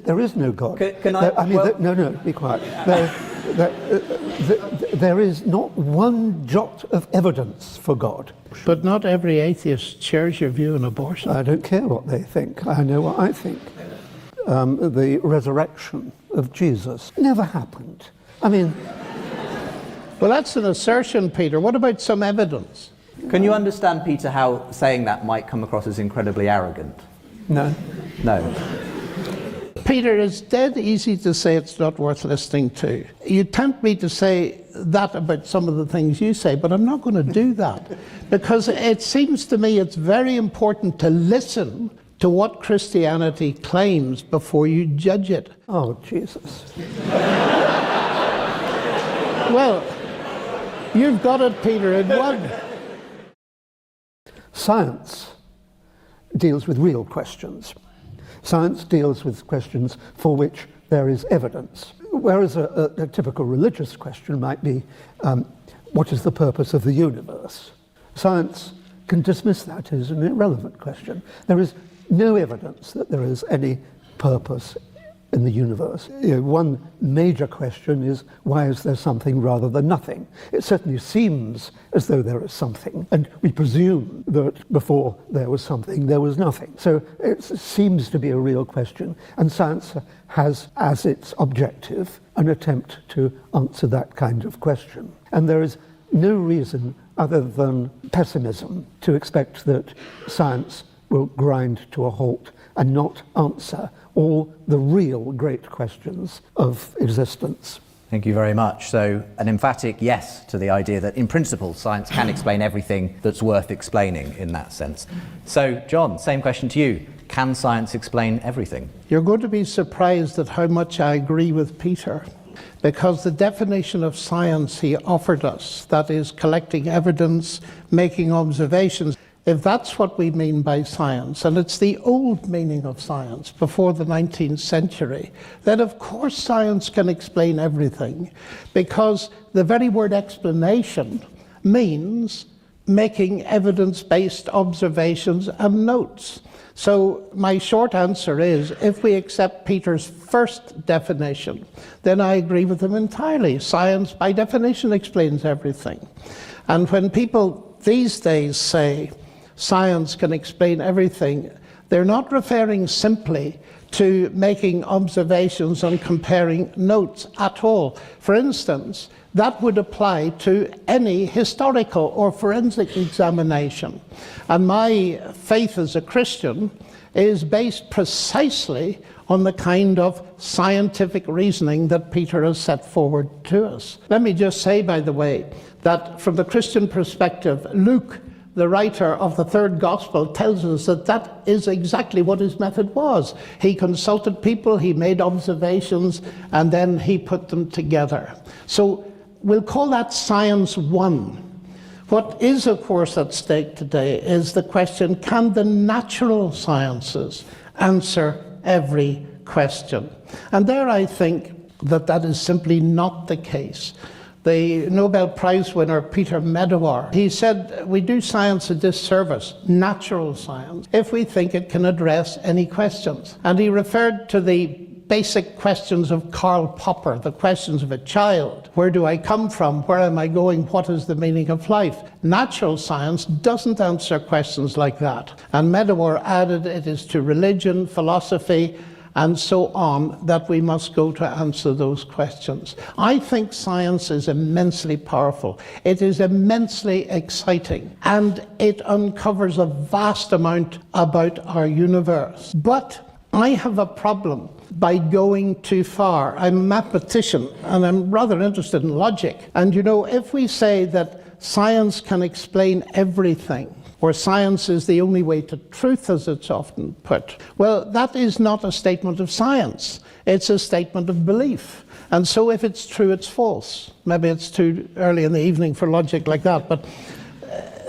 There is no God. Can I? No, be quiet. There is not one jot of evidence for God. But not every atheist shares your view on abortion. I don't care what they think. I know what I think. The resurrection of Jesus never happened. I mean... Well, that's an assertion, Peter. What about some evidence? Can you understand, Peter, how saying that might come across as incredibly arrogant? No. No. Peter, it's dead easy to say it's not worth listening to. You tempt me to say that about some of the things you say, but I'm not going to do that. Because it seems to me it's very important to listen to what Christianity claims before you judge it. Oh, Jesus. Well, you've got it, Peter, in one. Science deals with real questions. Science deals with questions for which there is evidence, whereas a typical religious question might be, what is the purpose of the universe? Science can dismiss that as an irrelevant question. There is no evidence that there is any purpose in the universe. One major question is, why is there something rather than nothing? It certainly seems as though there is something, and we presume that before there was something, there was nothing. So it seems to be a real question, and science has as its objective an attempt to answer that kind of question. And there is no reason other than pessimism to expect that science will grind to a halt and not answer all the real great questions of existence. Thank you very much. So an emphatic yes to the idea that in principle science can explain everything that's worth explaining in that sense. So John, same question to you. Can science explain everything? You're going to be surprised at how much I agree with Peter, because the definition of science he offered us, that is collecting evidence, making observations, if that's what we mean by science, and it's the old meaning of science before the 19th century, then of course science can explain everything, because the very word explanation means making evidence-based observations and notes. So my short answer is, if we accept Peter's first definition, then I agree with him entirely. Science, by definition, explains everything. And when people these days say, science can explain everything, they're not referring simply to making observations and comparing notes at all. For instance, that would apply to any historical or forensic examination. And my faith as a Christian is based precisely on the kind of scientific reasoning that Peter has set forward to us. Let me just say, by the way, that from the Christian perspective, Luke, the writer of the third gospel, tells us that that is exactly what his method was. He consulted people, he made observations, and then he put them together. So we'll call that science one. What is, of course, at stake today is the question, can the natural sciences answer every question? And there I think that that is simply not the case. The Nobel Prize winner, Peter Medawar, he said, we do science a disservice, natural science, if we think it can address any questions. And he referred to the basic questions of Karl Popper, the questions of a child. Where do I come from? Where am I going? What is the meaning of life? Natural science doesn't answer questions like that. And Medawar added it is to religion, philosophy, and so on, that we must go to answer those questions. I think science is immensely powerful. It is immensely exciting, and it uncovers a vast amount about our universe. But I have a problem by going too far. I'm a mathematician, and I'm rather interested in logic. And you know, if we say that science can explain everything, or science is the only way to truth, as it's often put, well, that is not a statement of science. It's a statement of belief. And so if it's true, it's false. Maybe it's too early in the evening for logic like that, but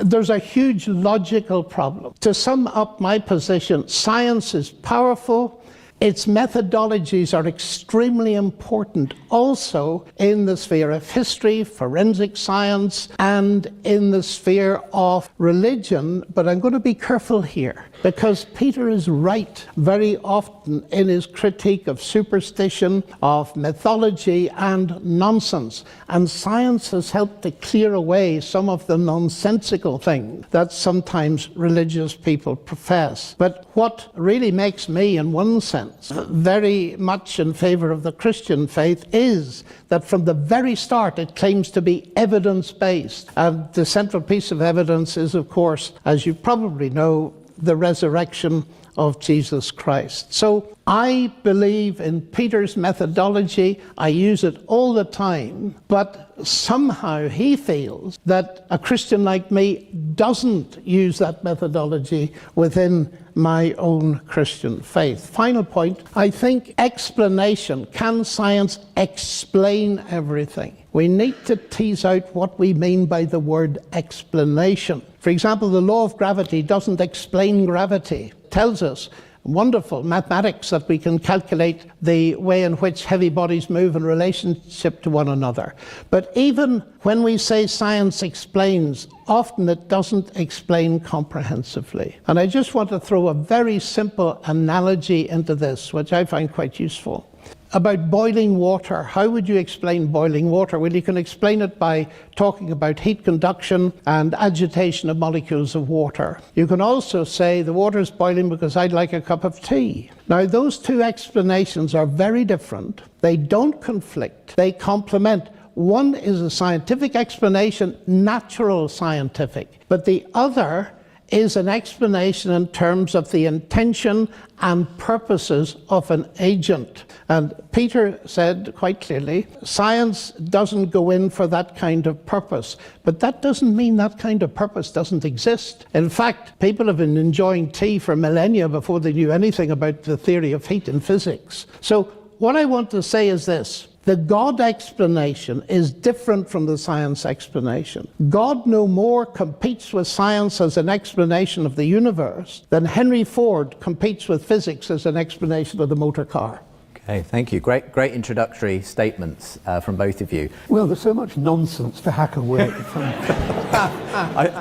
there's a huge logical problem. To sum up my position, science is powerful, its methodologies are extremely important also in the sphere of history, forensic science, and in the sphere of religion. But I'm going to be careful here, because Peter is right very often in his critique of superstition, of mythology, and nonsense. And science has helped to clear away some of the nonsensical things that sometimes religious people profess. But what really makes me, in one sense, very much in favor of the Christian faith is that from the very start it claims to be evidence-based. And the central piece of evidence is, of course, as you probably know, the resurrection of Jesus Christ. So I believe in Peter's methodology. I use it all the time, but somehow he feels that a Christian like me doesn't use that methodology within my own Christian faith. Final point, I think explanation. Can science explain everything? We need to tease out what we mean by the word explanation. For example, the law of gravity doesn't explain gravity. It tells us wonderful mathematics that we can calculate the way in which heavy bodies move in relationship to one another. But even when we say science explains, often it doesn't explain comprehensively. And I just want to throw a very simple analogy into this, which I find quite useful. About boiling water. How would you explain boiling water? Well, you can explain it by talking about heat conduction and agitation of molecules of water. You can also say the water is boiling because I'd like a cup of tea. Now, those two explanations are very different. They don't conflict. They complement. One is a scientific explanation, natural scientific, but the other is an explanation in terms of the intention and purposes of an agent. And Peter said quite clearly, science doesn't go in for that kind of purpose. But that doesn't mean that kind of purpose doesn't exist. In fact, people have been enjoying tea for millennia before they knew anything about the theory of heat in physics. So what I want to say is this. The God explanation is different from the science explanation. God no more competes with science as an explanation of the universe than Henry Ford competes with physics as an explanation of the motor car. Okay, thank you. Great introductory statements from both of you. Well, there's so much nonsense to hack away from.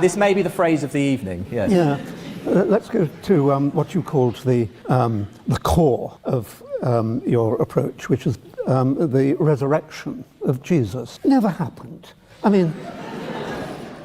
This may be the phrase of the evening, yes. Yeah. Let's go to what you called the core of your approach, which is the resurrection of Jesus. Never happened. I mean...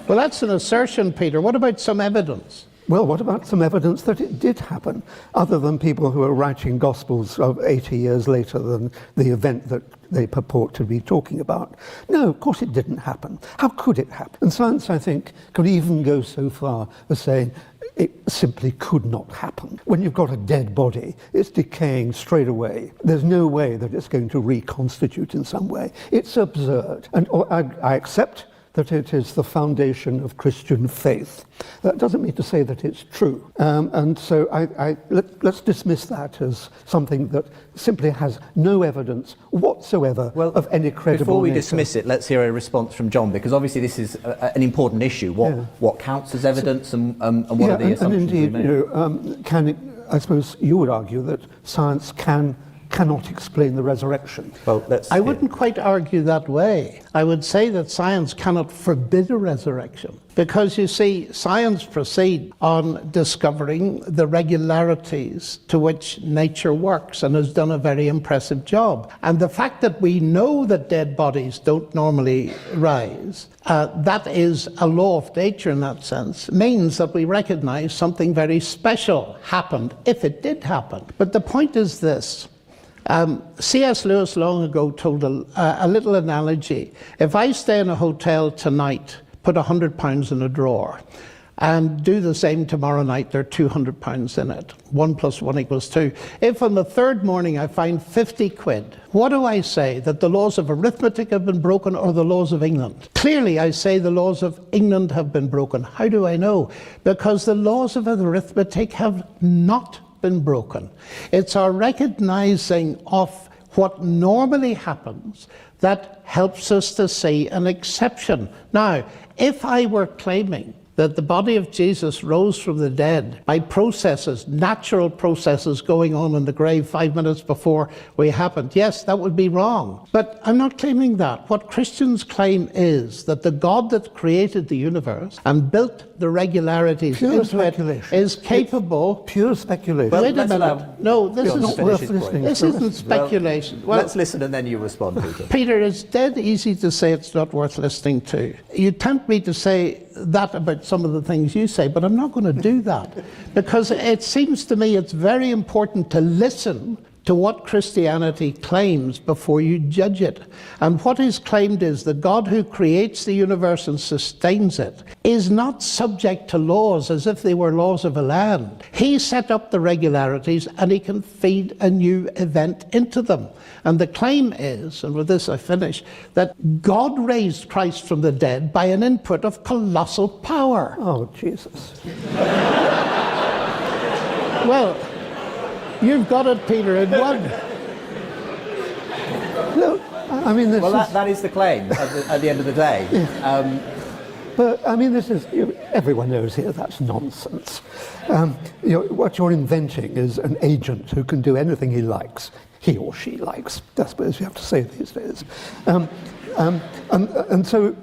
Well, that's an assertion, Peter. What about some evidence? Well, what about some evidence that it did happen, other than people who are writing Gospels of 80 years later than the event that they purport to be talking about? No, of course it didn't happen. How could it happen? And science, I think, could even go so far as saying it simply could not happen. When you've got a dead body, it's decaying straight away. There's no way that it's going to reconstitute in some way. It's absurd. And I accept that it is the foundation of Christian faith. That doesn't mean to say that it's true. And so let's dismiss that as something that simply has no evidence whatsoever of any credible Before we nature. dismiss it, let's hear a response from John, because obviously this is an important issue. What counts as evidence and what are the assumptions and indeed, we make? I suppose you would argue that science cannot explain the resurrection. Well, I wouldn't quite argue that way. I would say that science cannot forbid a resurrection. Because you see, science proceeds on discovering the regularities to which nature works and has done a very impressive job. And the fact that we know that dead bodies don't normally rise, that is a law of nature in that sense, means that we recognize something very special happened, if it did happen. But the point is this. C.S. Lewis long ago told a little analogy. If I stay in a hotel tonight, put £100 in a drawer, and do the same tomorrow night, there are £200 in it. 1 + 1 = 2. If on the third morning I find 50 quid, what do I say? That the laws of arithmetic have been broken or the laws of England? Clearly I say the laws of England have been broken. How do I know? Because the laws of arithmetic have not been broken. It's our recognizing of what normally happens that helps us to see an exception. Now, if I were claiming that the body of Jesus rose from the dead by processes, natural processes going on in the grave 5 minutes before we happened, yes, that would be wrong. But I'm not claiming that. What Christians claim is that the God that created the universe and built the regularities into it is capable... Pure speculation. Wait a minute. No, this is not worth listening. This isn't speculation. Well, let's listen and then you respond, Peter. Peter, it's dead easy to say it's not worth listening to. You tempt me to say that about some of the things you say, but I'm not going to do that. Because it seems to me it's very important to listen to what Christianity claims before you judge it. And what is claimed is the God who creates the universe and sustains it is not subject to laws as if they were laws of a land. He set up the regularities and he can feed a new event into them. And the claim is, and with this I finish, that God raised Christ from the dead by an input of colossal power. Oh, Jesus. Well, you've got it, Peter, in one. No, I mean, this is... that is the claim at the end of the day. But, I mean, this is... everyone knows here that's nonsense. What you're inventing is an agent who can do anything he likes. He or she likes, I suppose you have to say these days. And so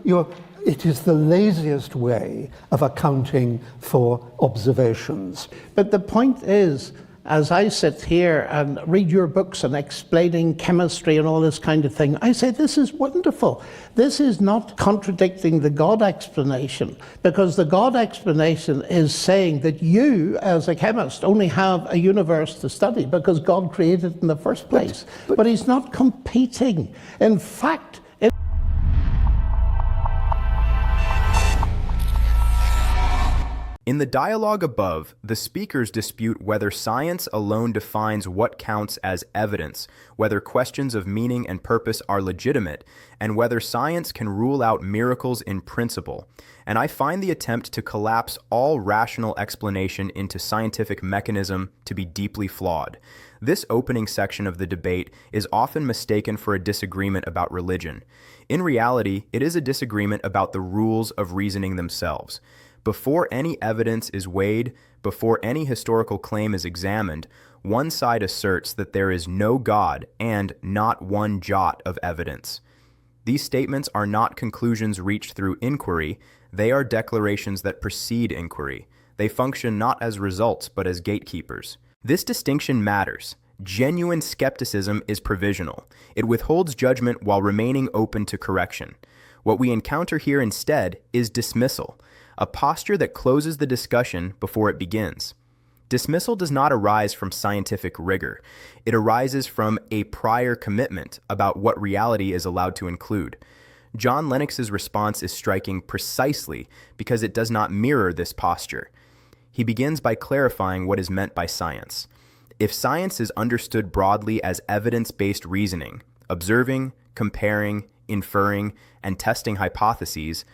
it is the laziest way of accounting for observations. But the point is, as I sit here and read your books and explaining chemistry and all this kind of thing, I say this is wonderful. This is not contradicting the God explanation, because the God explanation is saying that you, as a chemist, only have a universe to study because God created it in the first place. But he's not competing. In fact, in the dialogue above, the speakers dispute whether science alone defines what counts as evidence, whether questions of meaning and purpose are legitimate, and whether science can rule out miracles in principle. And I find the attempt to collapse all rational explanation into scientific mechanism to be deeply flawed. This opening section of the debate is often mistaken for a disagreement about religion. In reality, it is a disagreement about the rules of reasoning themselves. Before any evidence is weighed, before any historical claim is examined, one side asserts that there is no God and not one jot of evidence. These statements are not conclusions reached through inquiry, they are declarations that precede inquiry. They function not as results, but as gatekeepers. This distinction matters. Genuine skepticism is provisional. It withholds judgment while remaining open to correction. What we encounter here instead is dismissal, a posture that closes the discussion before it begins. Dismissal does not arise from scientific rigor. It arises from a prior commitment about what reality is allowed to include. John Lennox's response is striking precisely because it does not mirror this posture. He begins by clarifying what is meant by science. If science is understood broadly as evidence-based reasoning, observing, comparing, inferring, and testing hypotheses,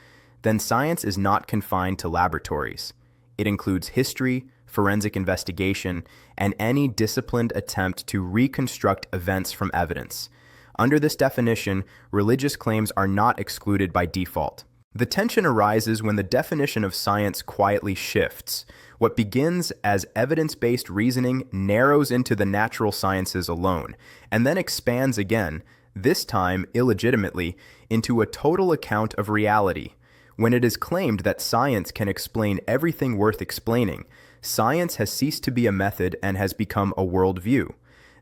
then science is not confined to laboratories. It includes history, forensic investigation, and any disciplined attempt to reconstruct events from evidence. Under this definition, religious claims are not excluded by default. The tension arises when the definition of science quietly shifts. What begins as evidence-based reasoning narrows into the natural sciences alone, and then expands again, this time illegitimately, into a total account of reality. When it is claimed that science can explain everything worth explaining, science has ceased to be a method and has become a worldview.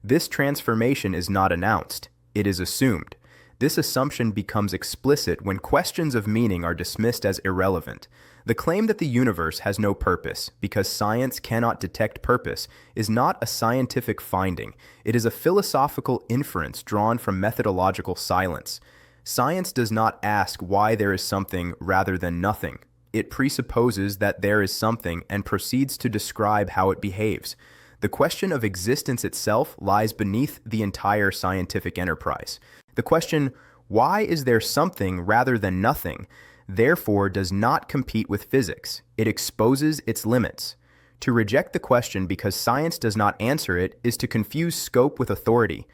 This transformation is not announced, it is assumed. This assumption becomes explicit when questions of meaning are dismissed as irrelevant. The claim that the universe has no purpose because science cannot detect purpose is not a scientific finding. It is a philosophical inference drawn from methodological silence. Science does not ask why there is something rather than nothing. It presupposes that there is something and proceeds to describe how it behaves. The question of existence itself lies beneath the entire scientific enterprise. The question, why is there something rather than nothing, therefore does not compete with physics. It exposes its limits. To reject the question because science does not answer it is to confuse scope with authority.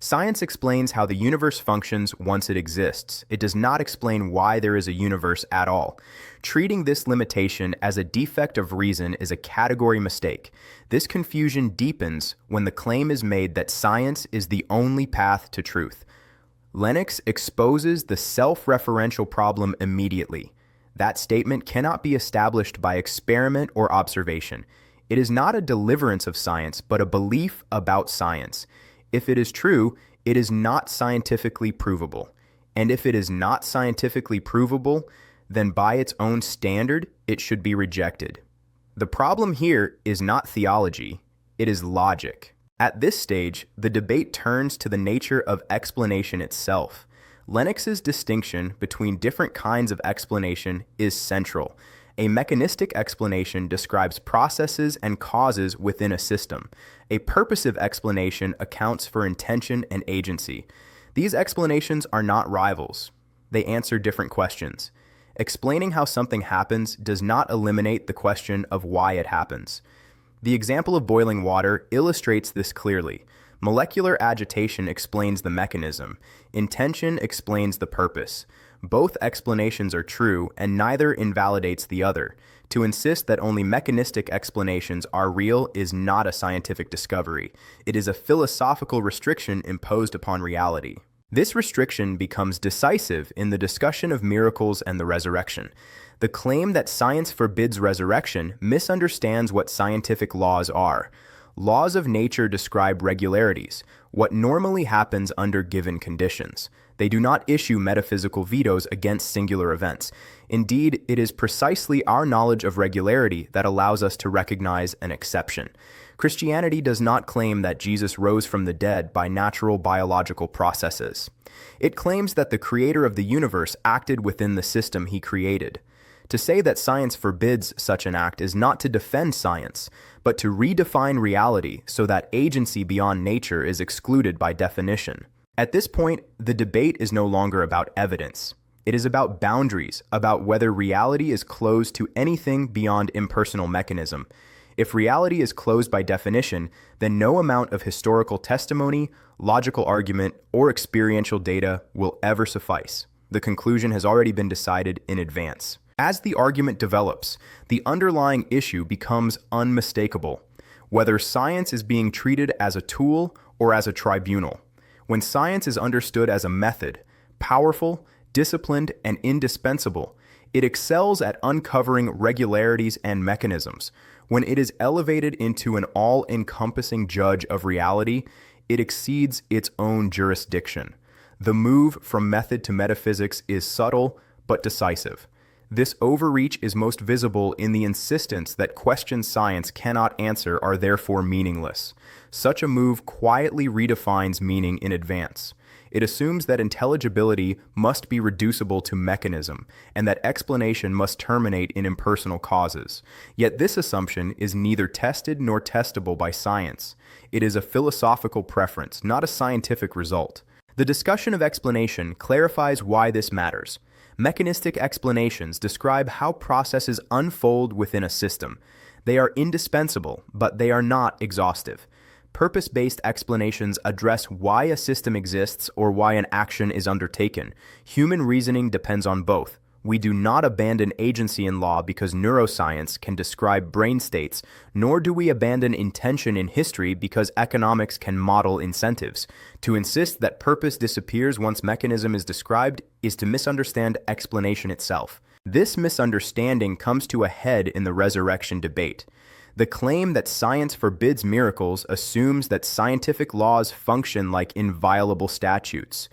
Science explains how the universe functions once it exists. It does not explain why there is a universe at all. Treating this limitation as a defect of reason is a category mistake. This confusion deepens when the claim is made that science is the only path to truth. Lennox exposes the self-referential problem immediately. That statement cannot be established by experiment or observation. It is not a deliverance of science, but a belief about science. If it is true, it is not scientifically provable. And if it is not scientifically provable, then by its own standard, it should be rejected. The problem here is not theology, it is logic. At this stage, the debate turns to the nature of explanation itself. Lennox's distinction between different kinds of explanation is central. A mechanistic explanation describes processes and causes within a system. A purposive explanation accounts for intention and agency. These explanations are not rivals. They answer different questions. Explaining how something happens does not eliminate the question of why it happens. The example of boiling water illustrates this clearly. Molecular agitation explains the mechanism. Intention explains the purpose. Both explanations are true, and neither invalidates the other. To insist that only mechanistic explanations are real is not a scientific discovery. It is a philosophical restriction imposed upon reality. This restriction becomes decisive in the discussion of miracles and the resurrection. The claim that science forbids resurrection misunderstands what scientific laws are. Laws of nature describe regularities, what normally happens under given conditions. They do not issue metaphysical vetoes against singular events. Indeed, it is precisely our knowledge of regularity that allows us to recognize an exception. Christianity does not claim that Jesus rose from the dead by natural biological processes. It claims that the creator of the universe acted within the system he created. To say that science forbids such an act is not to defend science, but to redefine reality so that agency beyond nature is excluded by definition. At this point, the debate is no longer about evidence. It is about boundaries, about whether reality is closed to anything beyond impersonal mechanism. If reality is closed by definition, then no amount of historical testimony, logical argument, or experiential data will ever suffice. The conclusion has already been decided in advance. As the argument develops, the underlying issue becomes unmistakable, whether science is being treated as a tool or as a tribunal. When science is understood as a method, powerful, disciplined, and indispensable, it excels at uncovering regularities and mechanisms. When it is elevated into an all-encompassing judge of reality, it exceeds its own jurisdiction. The move from method to metaphysics is subtle but decisive. This overreach is most visible in the insistence that questions science cannot answer are therefore meaningless. Such a move quietly redefines meaning in advance. It assumes that intelligibility must be reducible to mechanism, and that explanation must terminate in impersonal causes. Yet this assumption is neither tested nor testable by science. It is a philosophical preference, not a scientific result. The discussion of explanation clarifies why this matters. Mechanistic explanations describe how processes unfold within a system. They are indispensable, but they are not exhaustive. Purpose-based explanations address why a system exists or why an action is undertaken. Human reasoning depends on both. We do not abandon agency in law because neuroscience can describe brain states, nor do we abandon intention in history because economics can model incentives. To insist that purpose disappears once mechanism is described is to misunderstand explanation itself. This misunderstanding comes to a head in the resurrection debate. The claim that science forbids miracles assumes that scientific laws function like inviolable statutes.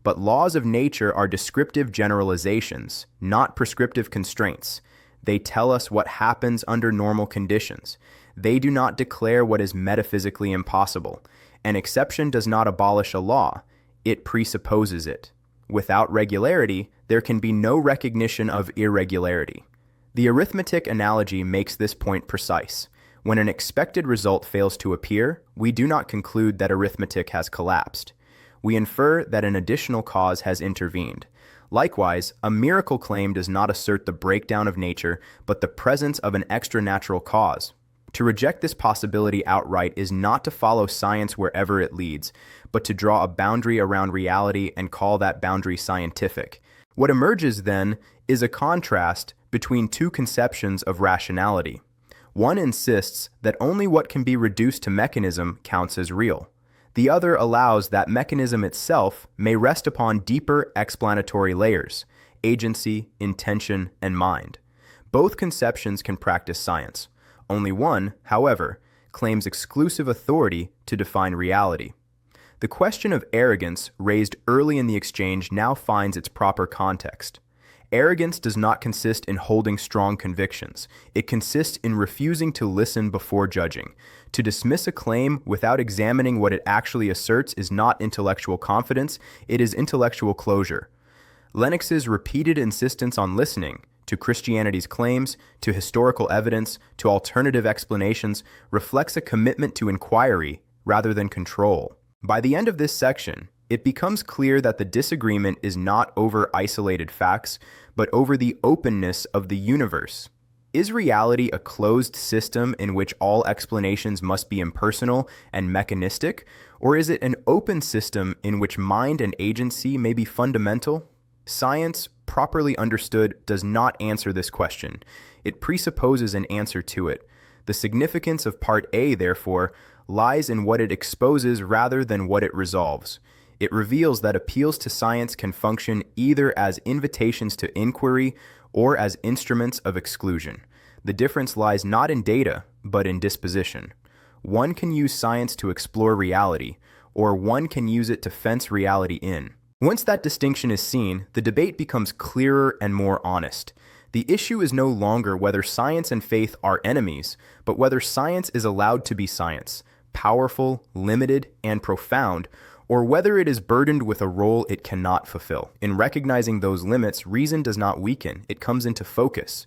But laws of nature are descriptive generalizations, not prescriptive constraints. They tell us what happens under normal conditions. They do not declare what is metaphysically impossible. An exception does not abolish a law. It presupposes it. Without regularity, there can be no recognition of irregularity. The arithmetic analogy makes this point precise. When an expected result fails to appear, we do not conclude that arithmetic has collapsed. We infer that an additional cause has intervened. Likewise, a miracle claim does not assert the breakdown of nature, but the presence of an extranatural cause. To reject this possibility outright is not to follow science wherever it leads, but to draw a boundary around reality and call that boundary scientific. What emerges then is a contrast between two conceptions of rationality. One insists that only what can be reduced to mechanism counts as real. The other allows that mechanism itself may rest upon deeper explanatory layers: agency, intention, and mind. Both conceptions can practice science. Only one, however, claims exclusive authority to define reality. The question of arrogance raised early in the exchange now finds its proper context. Arrogance does not consist in holding strong convictions. It consists in refusing to listen before judging. To dismiss a claim without examining what it actually asserts is not intellectual confidence, it is intellectual closure. Lennox's repeated insistence on listening to Christianity's claims, to historical evidence, to alternative explanations reflects a commitment to inquiry rather than control. By the end of this section, it becomes clear that the disagreement is not over isolated facts, but over the openness of the universe. Is reality a closed system in which all explanations must be impersonal and mechanistic, or is it an open system in which mind and agency may be fundamental? Science, properly understood, does not answer this question. It presupposes an answer to it. The significance of Part A, therefore, lies in what it exposes rather than what it resolves. It reveals that appeals to science can function either as invitations to inquiry or as instruments of exclusion. The difference lies not in data, but in disposition. One can use science to explore reality, or one can use it to fence reality in. Once that distinction is seen, the debate becomes clearer and more honest. The issue is no longer whether science and faith are enemies, but whether science is allowed to be science, powerful, limited, and profound, or whether it is burdened with a role it cannot fulfill. In recognizing those limits, reason does not weaken, it comes into focus.